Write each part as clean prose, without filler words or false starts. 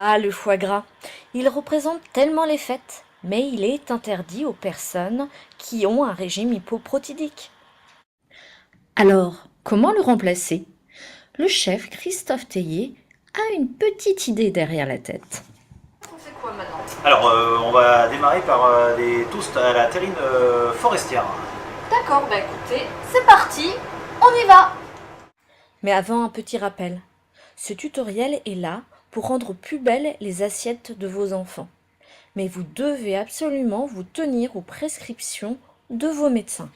Ah, le foie gras. Il représente tellement les fêtes, mais il est interdit aux personnes qui ont un régime hypoprotidique. Alors, comment le remplacer? Le chef Christophe Théier a une petite idée derrière la tête. On fait quoi maintenant? Alors, on va démarrer par des toasts à la terrine forestière. D'accord, bah écoutez, c'est parti, on y va! Mais avant, un petit rappel. Ce tutoriel est là pour rendre plus belles les assiettes de vos enfants. Mais vous devez absolument vous tenir aux prescriptions de vos médecins.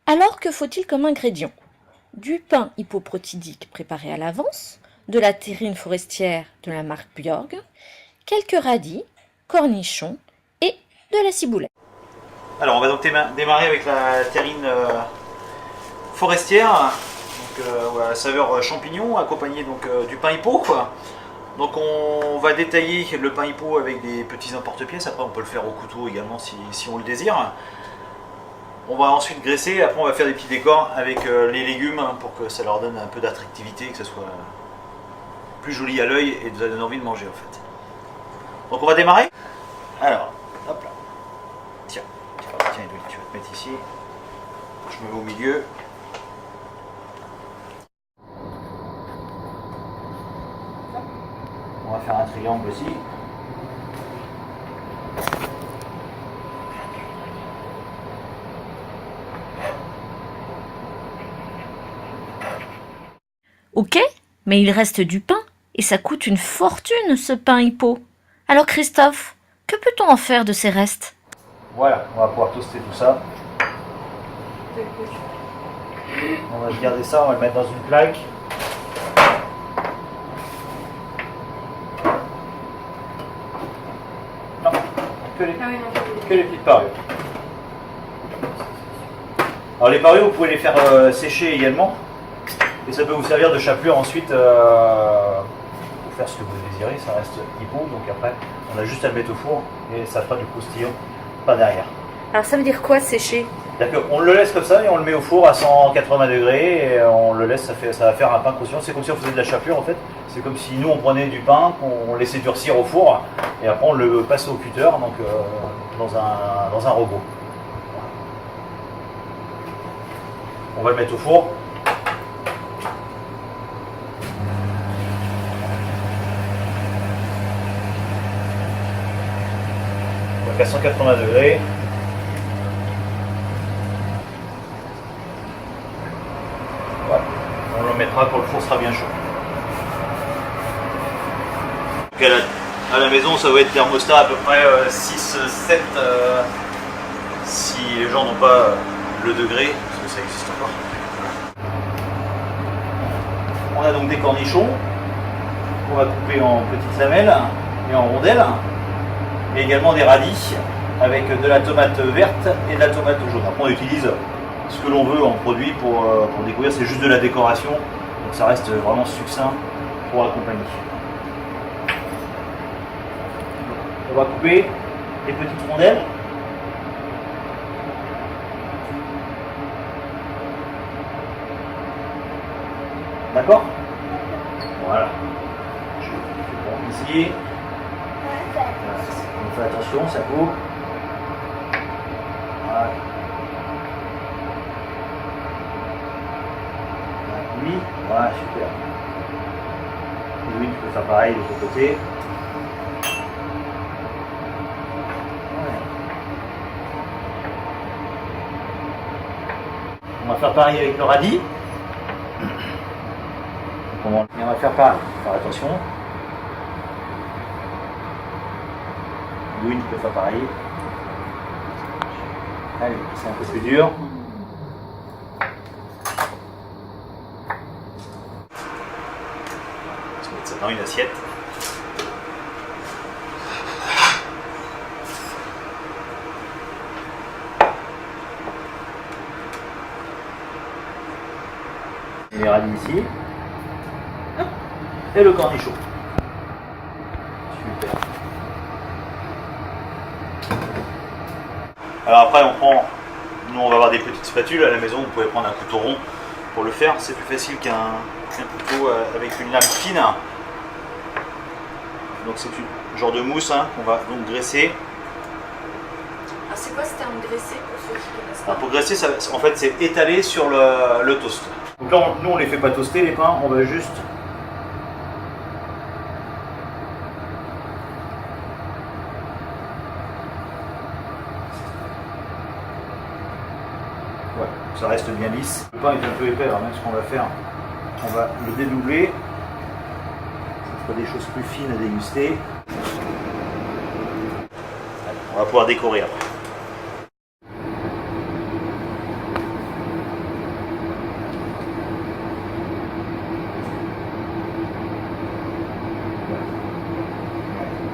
Alors, que faut-il comme ingrédients? Du pain hypoprotidique préparé à l'avance, de la terrine forestière de la marque Bjorg, quelques radis, cornichons et de la ciboulette. Alors, on va donc démarrer avec la terrine forestière, donc, voilà, saveur champignon, accompagnée donc, du pain hippo, quoi. Donc on va détailler le pain hippo avec des petits emporte-pièces, après on peut le faire au couteau également si on le désire. On va ensuite graisser, après on va faire des petits décors avec les légumes pour que ça leur donne un peu d'attractivité, que ça soit plus joli à l'œil et ça donne envie de manger en fait. Donc on va démarrer. Alors, hop là. Tiens, Edwin, tu vas te mettre ici. Je me mets au milieu. On va faire un triangle aussi. Ok, mais il reste du pain, et ça coûte une fortune ce pain hippo. Alors Christophe, que peut-on en faire de ces restes? Voilà, on va pouvoir toaster tout ça. On va garder ça, on va le mettre dans une plaque. Non, que les petites parures. Alors les parures, vous pouvez les faire sécher également. Et ça peut vous servir de chapelure ensuite pour faire ce que vous désirez. Ça reste hippo, donc après on a juste à le mettre au four et ça fera du croustillant pas derrière. Alors ça veut dire quoi sécher? D'accord, on le laisse comme ça et on le met au four à 180 degrés et on le laisse, ça va faire un pain croustillant. C'est comme si on faisait de la chapelure en fait. C'est comme si nous on prenait du pain, qu'on laissait durcir au four et après on le passe au cutter, donc dans un robot. On va le mettre au four. Donc à 180 degrés. Voilà. On le mettra quand le four sera bien chaud. Donc à la maison, ça va être thermostat à peu près 6-7 si les gens n'ont pas le degré, parce que ça existe pas. On a donc des cornichons qu'on va couper en petites lamelles et en rondelles, mais également des radis avec de la tomate verte et de la tomate jaune. Après on utilise ce que l'on veut en produit pour découvrir, c'est juste de la décoration, donc ça reste vraiment succinct pour accompagner. On va couper des petites rondelles. D'accord? Voilà. Je prends ici. On fait attention, ça coupe. Voilà. Oui, voilà, super. Oui, tu peux faire pareil de ton côté. On va faire pareil avec le radis. Et on va faire pareil, faire attention. Louis peut faire pareil. Allez, c'est un peu plus dur. On va mettre ça dans une assiette. Les radis ici. Et le cornichon. Super. Alors après nous on va avoir des petites spatules à la maison, vous pouvez prendre un couteau rond pour le faire, c'est plus facile qu'un couteau avec une lame fine. Donc c'est une genre de mousse hein, qu'on va donc graisser. Ah, c'est quoi ce terme graissé pour ceux qui connaissent pas? Alors pour graisser, ça, en fait, c'est étalé sur le toast. Donc là, nous, on les fait pas toaster les pains, on va juste ouais, ça reste bien lisse. Le pain est un peu épais, alors même ce qu'on va faire, on va le dédoubler. Ça fera des choses plus fines à déguster. On va pouvoir décorer après.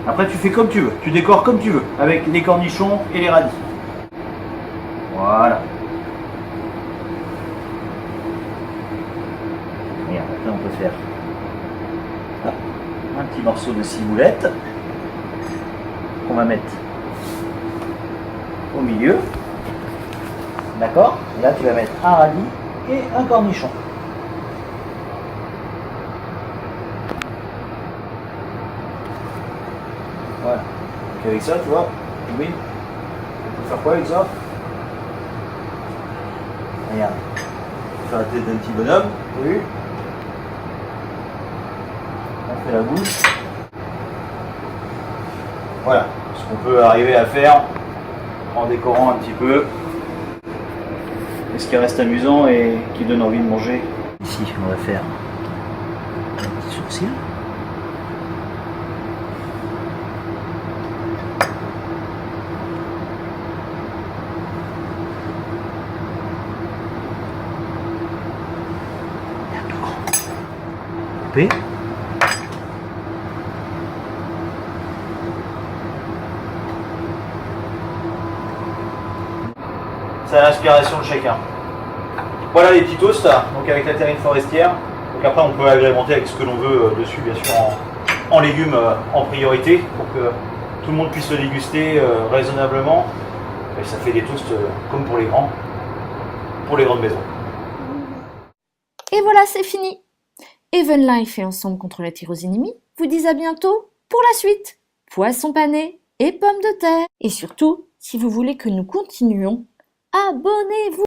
Après, tu fais comme tu veux, tu décores comme tu veux, avec les cornichons et les radis. Voilà. Et après, on peut faire un petit morceau de ciboulette qu'on va mettre au milieu. D'accord? Et là, tu vas mettre un radis et un cornichon. Voilà. Donc avec ça, tu vois, oui, on peut faire quoi avec ça? Regarde. On peut faire la tête d'un petit bonhomme, t'as vu? On fait la bouche. Voilà, ce qu'on peut arriver à faire en décorant un petit peu. Et ce qui reste amusant et qui donne envie de manger. Ici, on va faire un petit sourcil. Coupé. C'est à l'inspiration de chacun. Voilà les petits toasts, donc avec la terrine forestière. Donc après on peut agrémenter avec ce que l'on veut dessus, bien sûr en légumes en priorité, pour que tout le monde puisse le déguster raisonnablement. Et ça fait des toasts comme pour les grandes maisons. Et voilà, c'est fini. Even Life et Ensemble contre la tyrosinamie vous disent à bientôt pour la suite. Poisson pané et pommes de terre. Et surtout, si vous voulez que nous continuions, abonnez-vous.